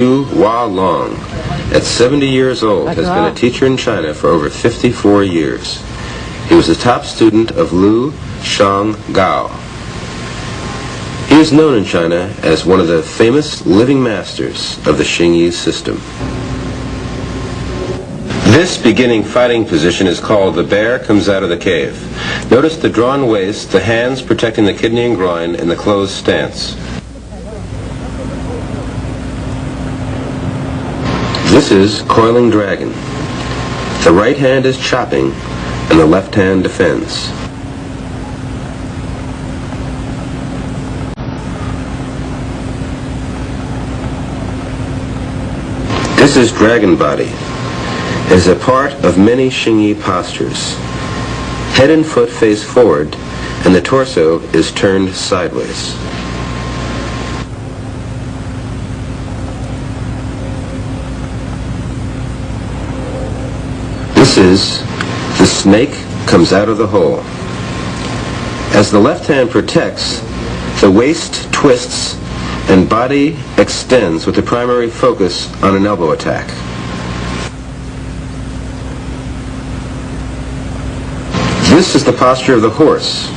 Hua Long, at 70 years old, has been a teacher in China for over 54 years. He was a top student of Lu Shang Gao. He is known in China as one of the famous living masters of the Xin Yi system. This beginning fighting position is called the bear comes out of the cave. Notice the drawn waist, the hands protecting the kidney and groin, and the closed stance. This is coiling dragon. The right hand is chopping, and the left hand defends. This is dragon body. It is a part of many Xinyi postures. Head and foot face forward, and the torso is turned sideways. This is the snake comes out of the hole. As the left hand protects, the waist twists and body extends with the primary focus on an elbow attack. This is the posture of the horse.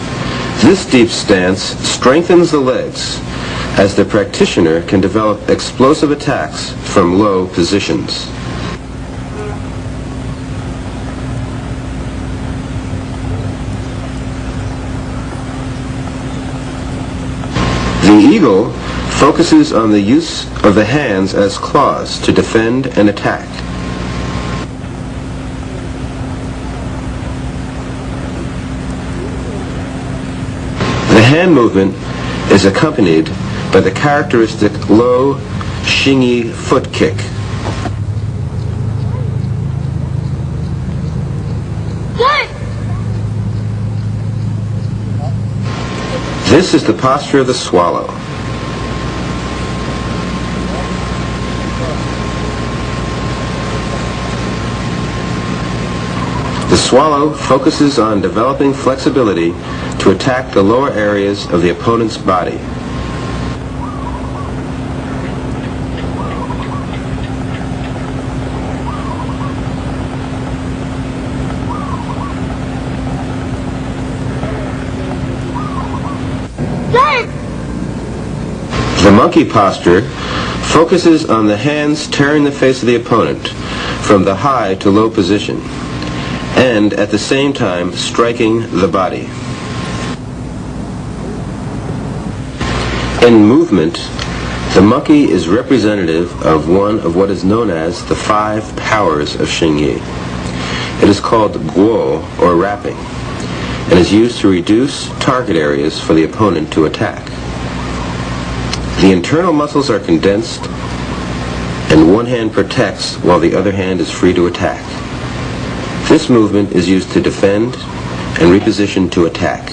This deep stance strengthens the legs as the practitioner can develop explosive attacks from low positions. The eagle focuses on the use of the hands as claws to defend and attack. The hand movement is accompanied by the characteristic low Xinyi foot kick. This is the posture of the swallow. The swallow focuses on developing flexibility to attack the lower areas of the opponent's body. The monkey posture focuses on the hands tearing the face of the opponent from the high to low position, and at the same time striking the body. In movement, the monkey is representative of one of what is known as the 5 powers of Xin Yi. It is called guo, or wrapping, and is used to reduce target areas for the opponent to attack. The internal muscles are condensed, and one hand protects while the other hand is free to attack. This movement is used to defend and reposition to attack.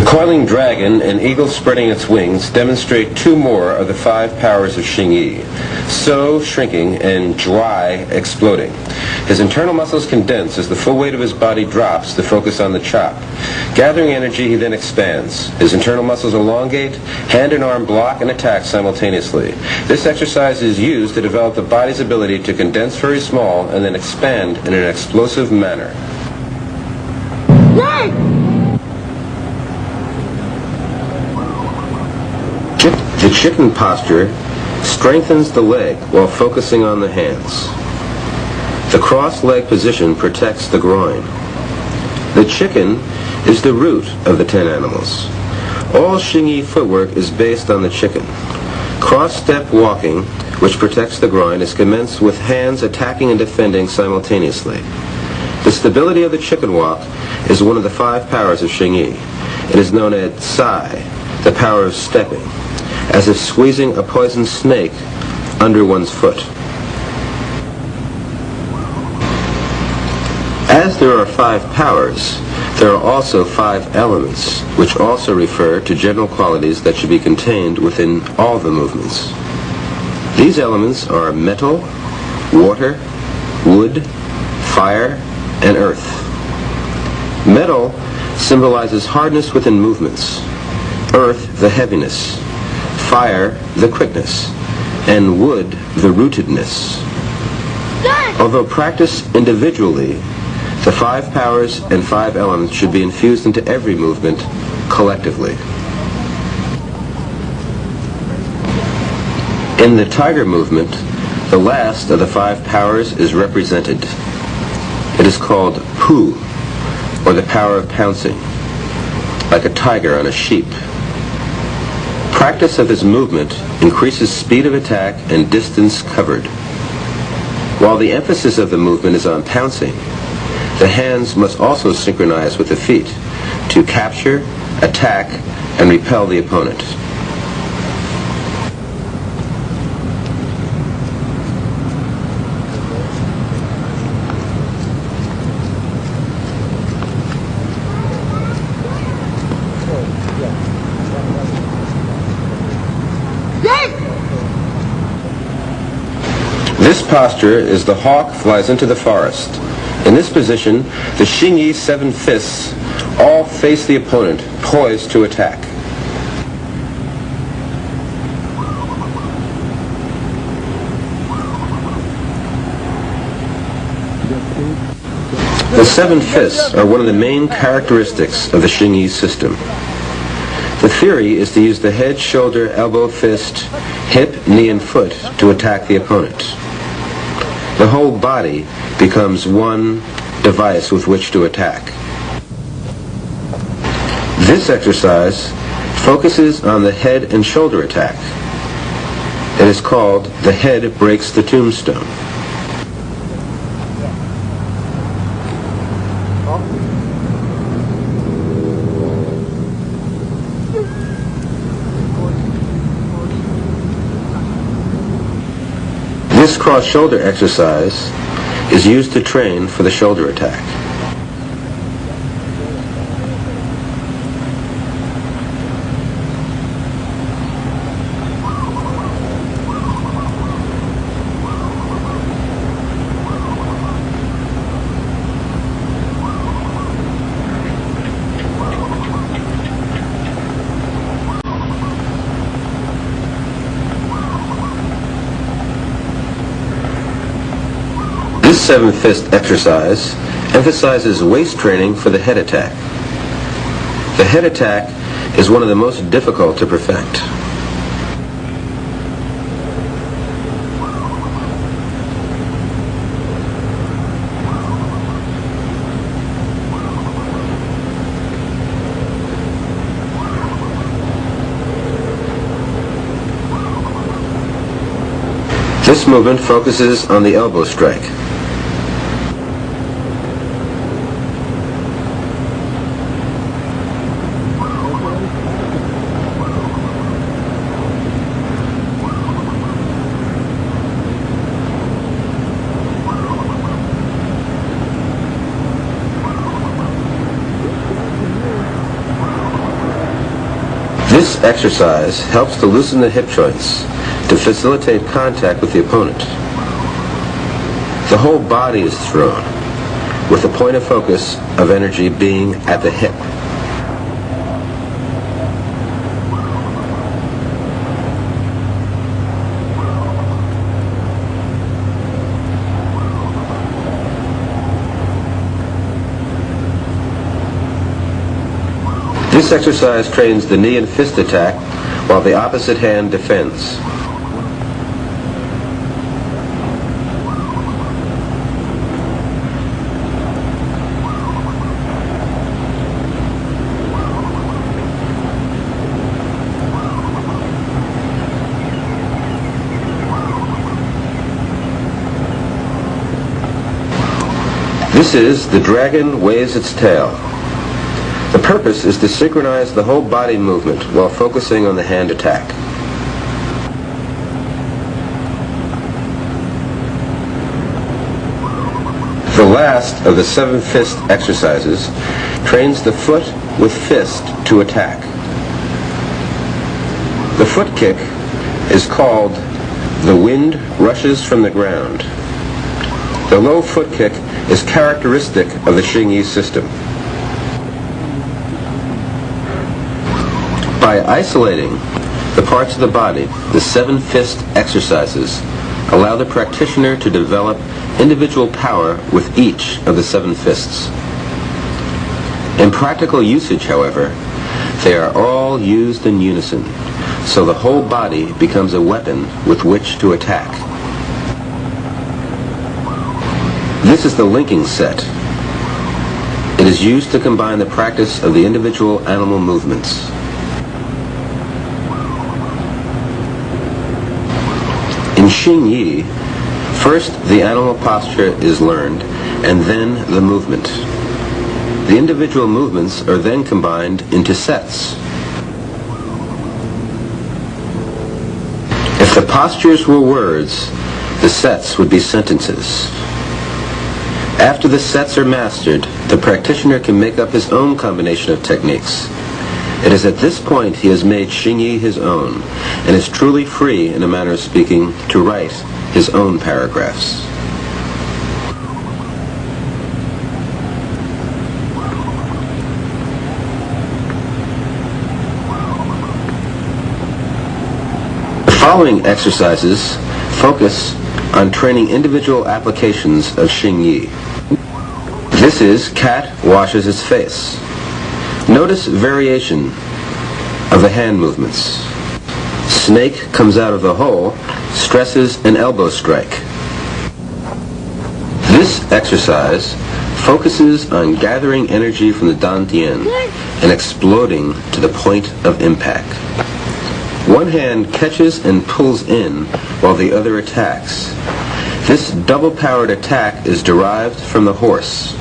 Coiling dragon and eagle spreading its wings demonstrate 2 more of the 5 powers of Xin Yi: So shrinking and Zhuai exploding. His internal muscles condense as the full weight of his body drops to focus on the chop. Gathering energy, he then expands. His internal muscles elongate, hand and arm block and attack simultaneously. This exercise is used to develop the body's ability to condense very small and then expand in an explosive manner. The chicken posture strengthens the leg while focusing on the hands. The cross-leg position protects the groin. The chicken is the root of the 10 animals. All Xinyi footwork is based on the chicken. Cross-step walking, which protects the groin, is commenced with hands attacking and defending simultaneously. The stability of the chicken walk is one of the 5 powers of Xin Yi. It is known as Sai, the power of stepping, as if squeezing a poison snake under one's foot. As As there are 5 powers, there are also 5 elements, which also refer to general qualities that should be contained within all the movements. These elements are metal, water, wood, fire, and earth. Metal symbolizes hardness within movements, earth the heaviness, fire the quickness, and wood the rootedness. Although practiced individually, the 5 powers and 5 elements should be infused into every movement collectively. In the tiger movement, the last of the 5 powers is represented. It is called pu, or the power of pouncing, like a tiger on a sheep. Practice of this movement increases speed of attack and distance covered. While the emphasis of the movement is on pouncing, the hands must also synchronize with the feet to capture, attack, and repel the opponent. This posture is the hawk flies into the forest. In this position, the Xin Yi 7 fists all face the opponent, poised to attack. The 7 fists are one of the main characteristics of the Xin Yi system. The theory is to use the head, shoulder, elbow, fist, hip, knee, and foot to attack the opponent. The whole body becomes one device with which to attack. This exercise focuses on the head and shoulder attack. It is called the head breaks the tombstone. This cross-shoulder exercise is used to train for the shoulder attack. This 7 fist exercise emphasizes waist training for the head attack. The head attack is one of the most difficult to perfect. This movement focuses on the elbow strike. This exercise helps to loosen the hip joints to facilitate contact with the opponent. The whole body is thrown, with the point of focus of energy being at the hip. This exercise trains the knee and fist attack while the opposite hand defends. This is the dragon waves its tail. The purpose is to synchronize the whole body movement while focusing on the hand attack. The last of the 7 fist exercises trains the foot with fist to attack. The foot kick is called the wind rushes from the ground. The low foot kick is characteristic of the Xin Yi system. By isolating the parts of the body, the 7 fist exercises allow the practitioner to develop individual power with each of the 7 fists. In practical usage, however, they are all used in unison, so the whole body becomes a weapon with which to attack. This is the linking set. It is used to combine the practice of the individual animal movements. In Xin Yi, first the animal posture is learned, and then the movement. The individual movements are then combined into sets. If the postures were words, the sets would be sentences. After the sets are mastered, the practitioner can make up his own combination of techniques. It is at this point he has made Xin Yi his own, and is truly free, in a manner of speaking, to write his own paragraphs. The following exercises focus on training individual applications of Xin Yi. This is cat washes its face. Notice variation of the hand movements. Snake comes out of the hole, stresses an elbow strike. This exercise focuses on gathering energy from the dantian and exploding to the point of impact. One hand catches and pulls in while the other attacks. This double-powered attack is derived from the horse.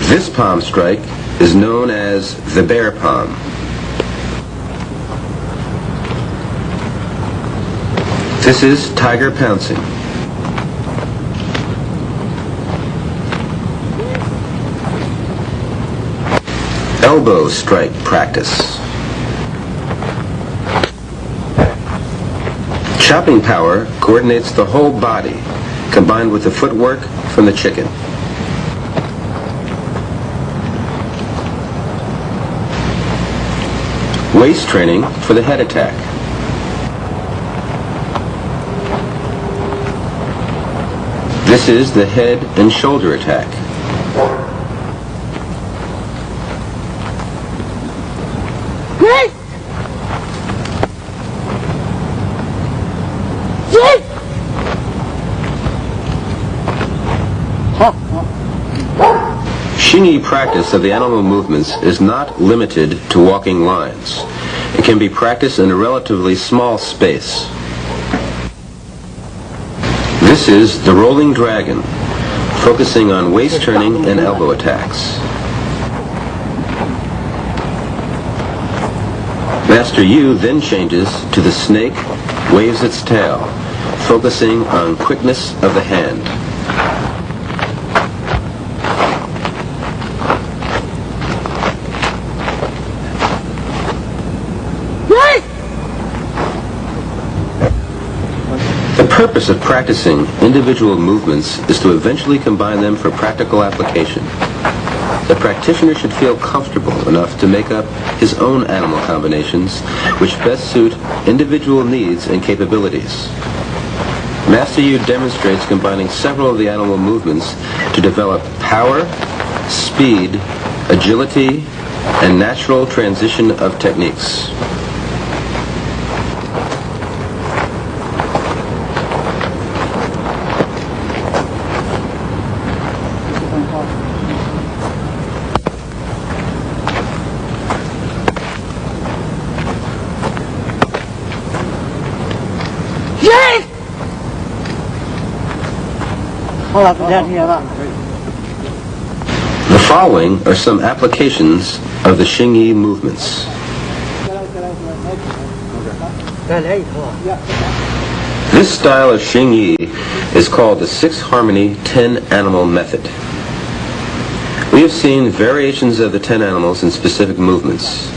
This palm strike is known as the bear palm. This is tiger pouncing. Elbow strike practice. Chopping power coordinates the whole body, combined with the footwork from the chicken. Waist training for the head attack. This is the head and shoulder attack. Xin Yi practice of the animal movements is not limited to walking lines. It can be practiced in a relatively small space. This is the rolling dragon, focusing on waist turning and elbow attacks. Master Yu then changes to the snake waves its tail, focusing on quickness of the hand. The purpose of practicing individual movements is to eventually combine them for practical application. The practitioner should feel comfortable enough to make up his own animal combinations which best suit individual needs and capabilities. Master Yu demonstrates combining several of the animal movements to develop power, speed, agility, and natural transition of techniques. The following are some applications of the Xin Yi movements. This style of Xin Yi is called the 6-harmony 10-animal method. We have seen variations of the 10 animals in specific movements.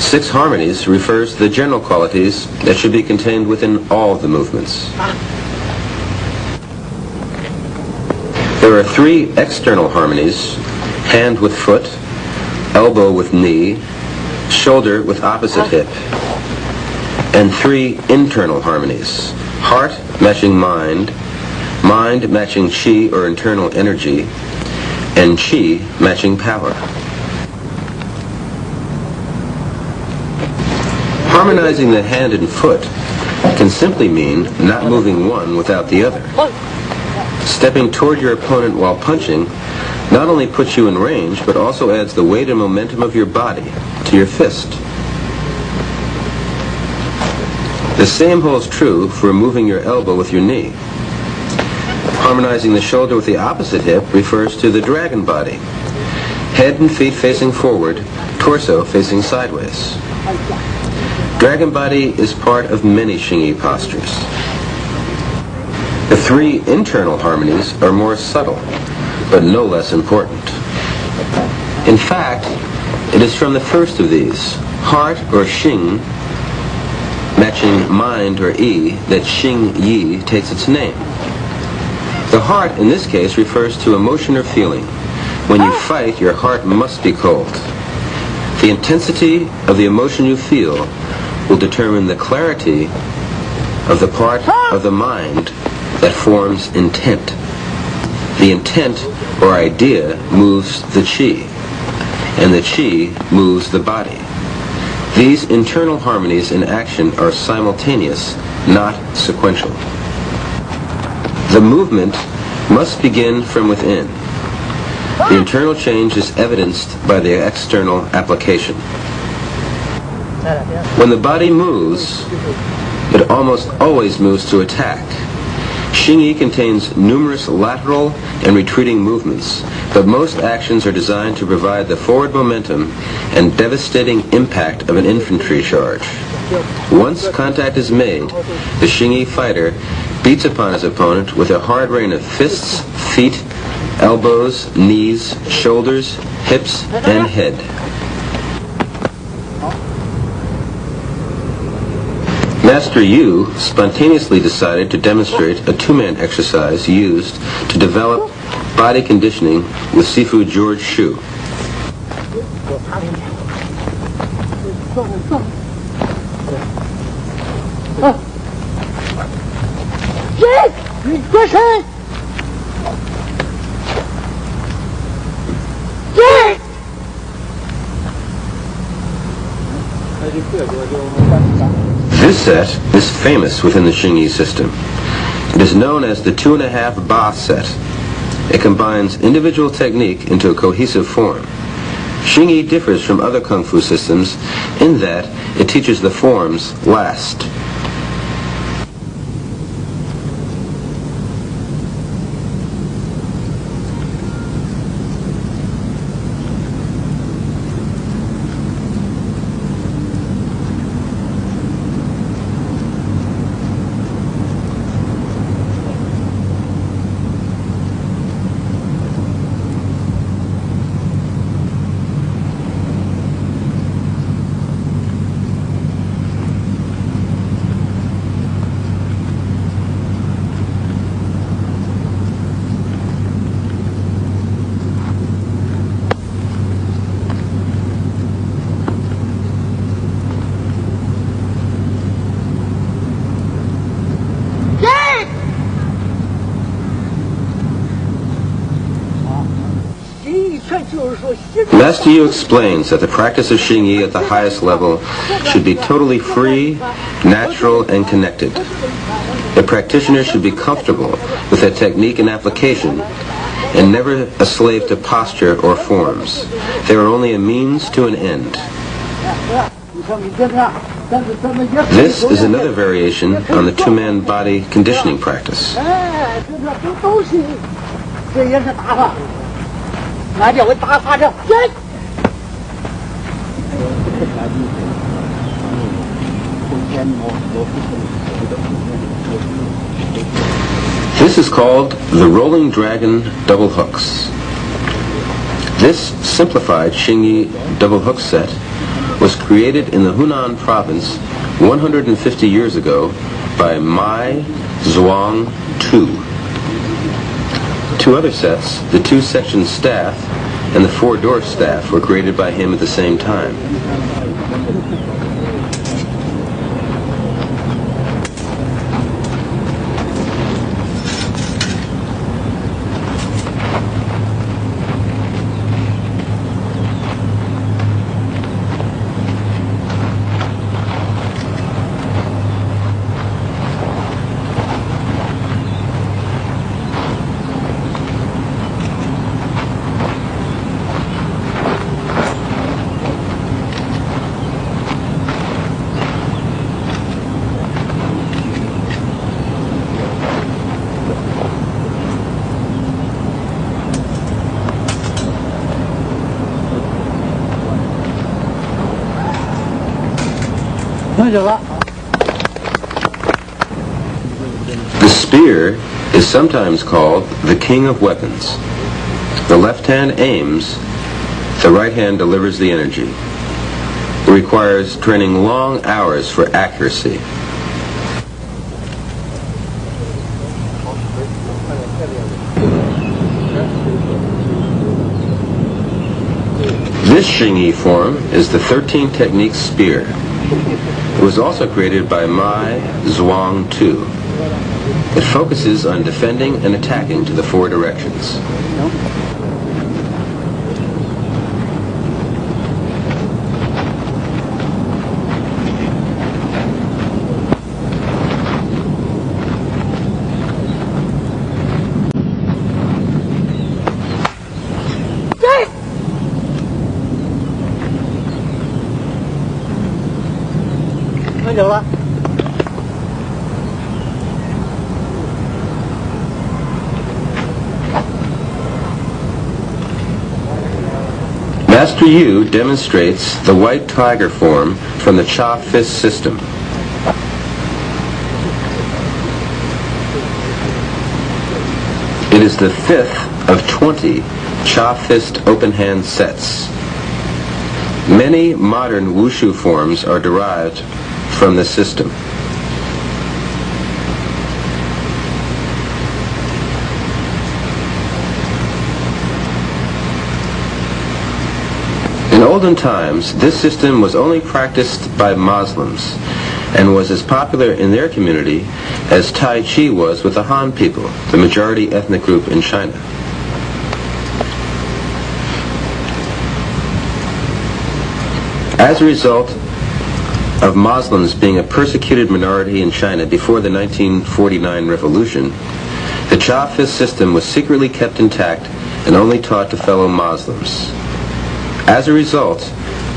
6 harmonies refers to the general qualities that should be contained within all the movements. There are 3 external harmonies: hand with foot, elbow with knee, shoulder with opposite hip, and 3 internal harmonies: heart matching mind, mind matching chi or internal energy, and chi matching power. Harmonizing the hand and foot can simply mean not moving one without the other. Stepping toward your opponent while punching not only puts you in range, but also adds the weight and momentum of your body to your fist. The same holds true for moving your elbow with your knee. Harmonizing the shoulder with the opposite hip refers to the dragon body. Head and feet facing forward, torso facing sideways. Dragon body is part of many Xin Yi postures. The 3 internal harmonies are more subtle, but no less important. In fact, it is from the first of these, heart or Xing, matching mind or Yi, that Xin Yi takes its name. The heart in this case refers to emotion or feeling. When you fight, your heart must be cold. The intensity of the emotion you feel will determine the clarity of the part of the mind that forms intent. The intent or idea moves the chi, and the chi moves the body. These internal harmonies in action are simultaneous, not sequential. The movement must begin from within. The internal change is evidenced by the external application. When the body moves, it almost always moves to attack. Xin Yi contains numerous lateral and retreating movements, but most actions are designed to provide the forward momentum and devastating impact of an infantry charge. Once contact is made, the Xin Yi fighter beats upon his opponent with a hard rain of fists, feet, elbows, knees, shoulders, hips, and head. Master Yu spontaneously decided to demonstrate a 2-man exercise used to develop body conditioning with Sifu George Shu. This set is famous within the Xin Yi system. It is known as the 2.5 Ba set. It combines individual technique into a cohesive form. Xin Yi differs from other Kung Fu systems in that it teaches the forms last. Master Yu explains that the practice of Xin Yi at the highest level should be totally free, natural, and connected. The practitioner should be comfortable with their technique and application, and never a slave to posture or forms. They are only a means to an end. This is another variation on the 2-man body conditioning practice. This is called the rolling dragon double hooks. This simplified Xinyi double hook set was created in the Hunan province 150 years ago by Mai Zhuang Tu. Two other sets, the two-section staff and the four-door staff, were created by him at the same time. The spear is sometimes called the king of weapons. The left hand aims, the right hand delivers the energy. It requires training long hours for accuracy. This Xinyi form is the 13 technique spear. It was also created by Mai Zhuang Tu. It focuses on defending and attacking to the four directions. Master Yu demonstrates the white tiger form from the Cha fist system. It is the fifth of 20 Cha fist open hand sets. Many modern wushu forms are derived from the system. In olden times, this system was only practiced by Muslims and was as popular in their community as Tai Chi was with the Han people, the majority ethnic group in China. As a result of Muslims being a persecuted minority in China before the 1949 revolution, the Cha fist system was secretly kept intact and only taught to fellow Muslims. As a result,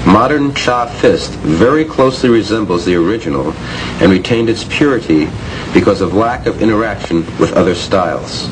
modern Cha fist very closely resembles the original and retained its purity because of lack of interaction with other styles.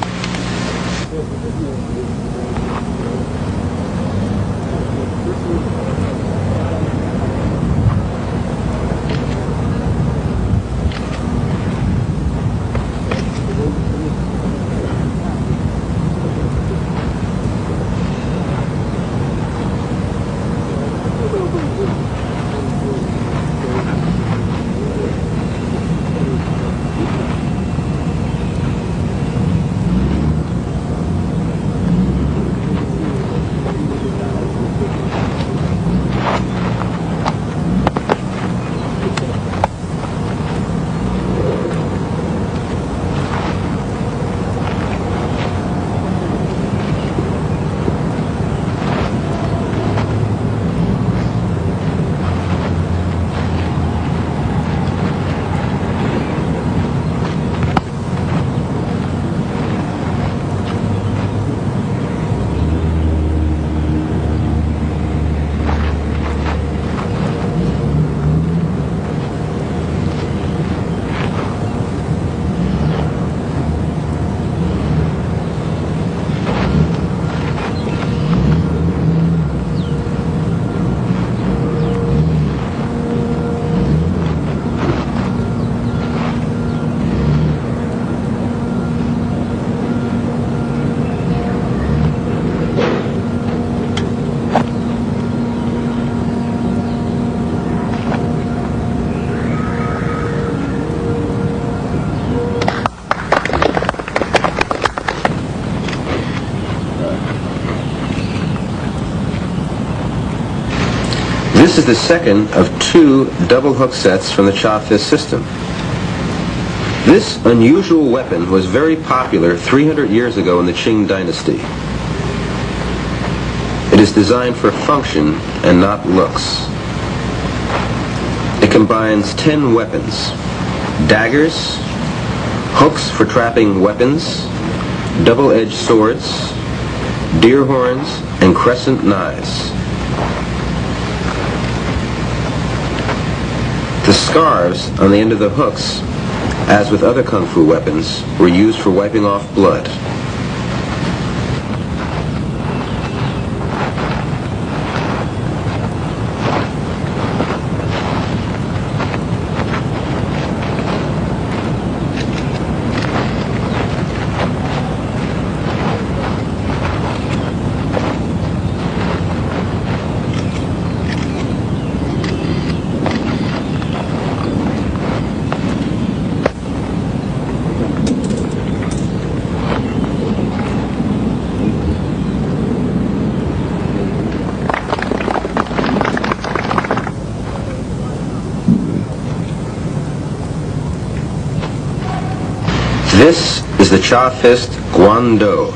This is the second of 2 double hook sets from the cha fist system. This unusual weapon was very popular 300 years ago in the Qing dynasty. It is designed for function and not looks. It combines 10 weapons: daggers, hooks for trapping weapons, double-edged swords, deer horns, and crescent knives. The scarves on the end of the hooks, as with other kung fu weapons, were used for wiping off blood. This is the cha fist Guan-do.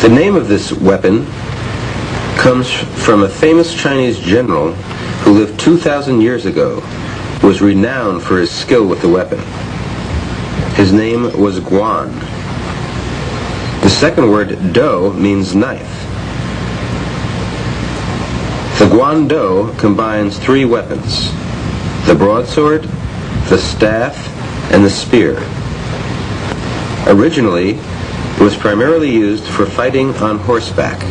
The name of this weapon comes from a famous Chinese general who lived 2,000 years ago, who was renowned for his skill with the weapon. His name was Guan. The second word, do, means knife. The Guan-do combines 3 weapons: the broadsword, the staff, and the spear. Originally, it was primarily used for fighting on horseback.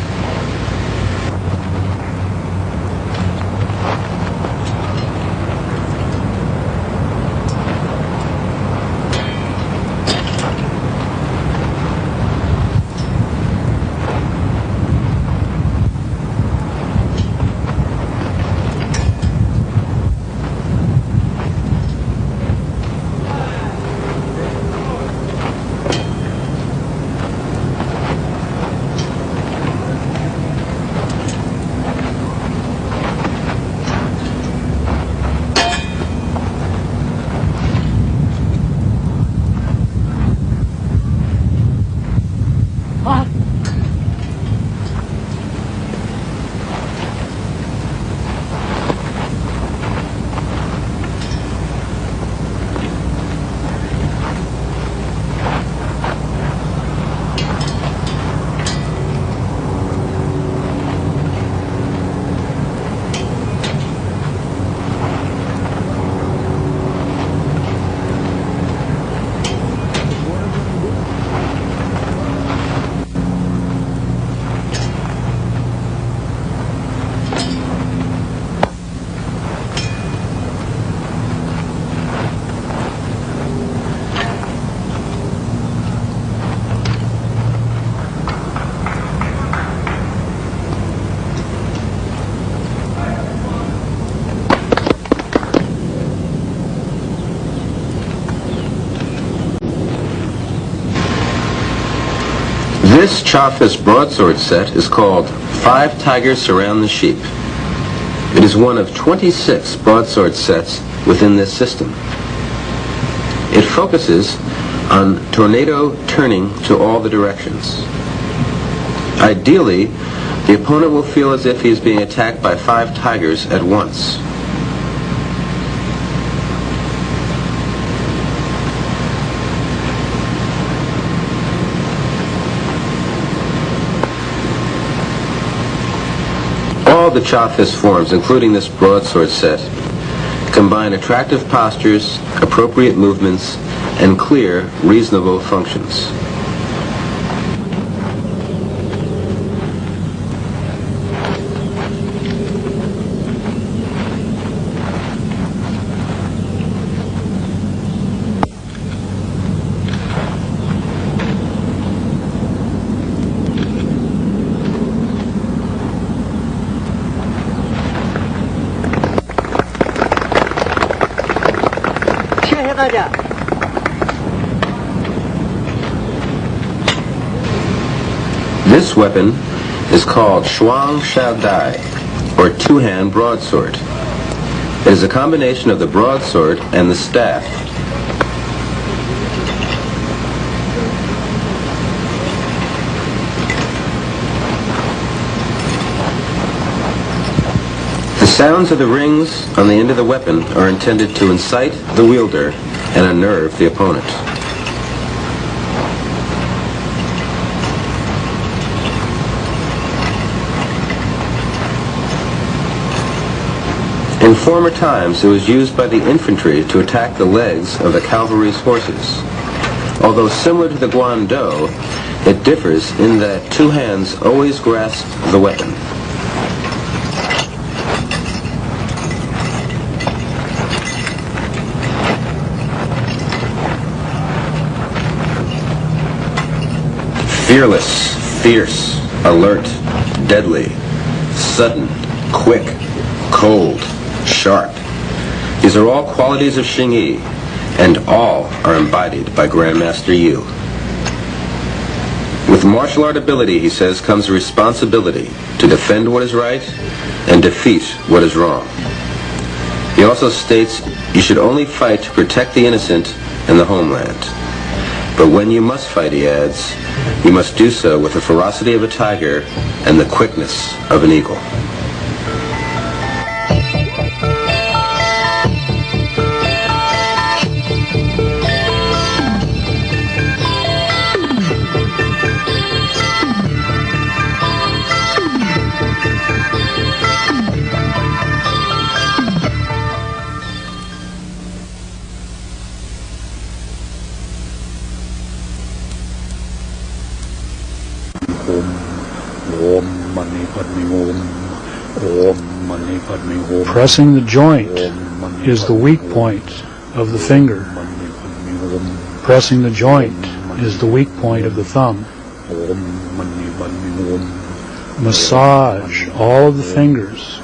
This cha fist broadsword set is called 5 Tigers Surround the Sheep. It is one of 26 broadsword sets within this system. It focuses on tornado turning to all the directions. Ideally, the opponent will feel as if he is being attacked by 5 tigers at once. All the cha fist forms, including this broadsword set, combine attractive postures, appropriate movements, and clear, reasonable functions. This weapon is called Shuang Shao Dai, or two-hand broadsword. It is a combination of the broadsword and the staff. The sounds of the rings on the end of the weapon are intended to incite the wielder and unnerve the opponent. In former times, it was used by the infantry to attack the legs of the cavalry's horses. Although similar to the guando, it differs in that two hands always grasp the weapon. Fearless, fierce, alert, deadly, sudden, quick, cold, sharp. These are all qualities of Xin Yi, and all are embodied by Grandmaster Yu. With martial art ability, he says, comes a responsibility to defend what is right and defeat what is wrong. He also states you should only fight to protect the innocent and the homeland. But when you must fight, he adds, you must do so with the ferocity of a tiger and the quickness of an eagle. Pressing the joint is the weak point of the finger. Pressing the joint is the weak point of the thumb. Massage all of the fingers.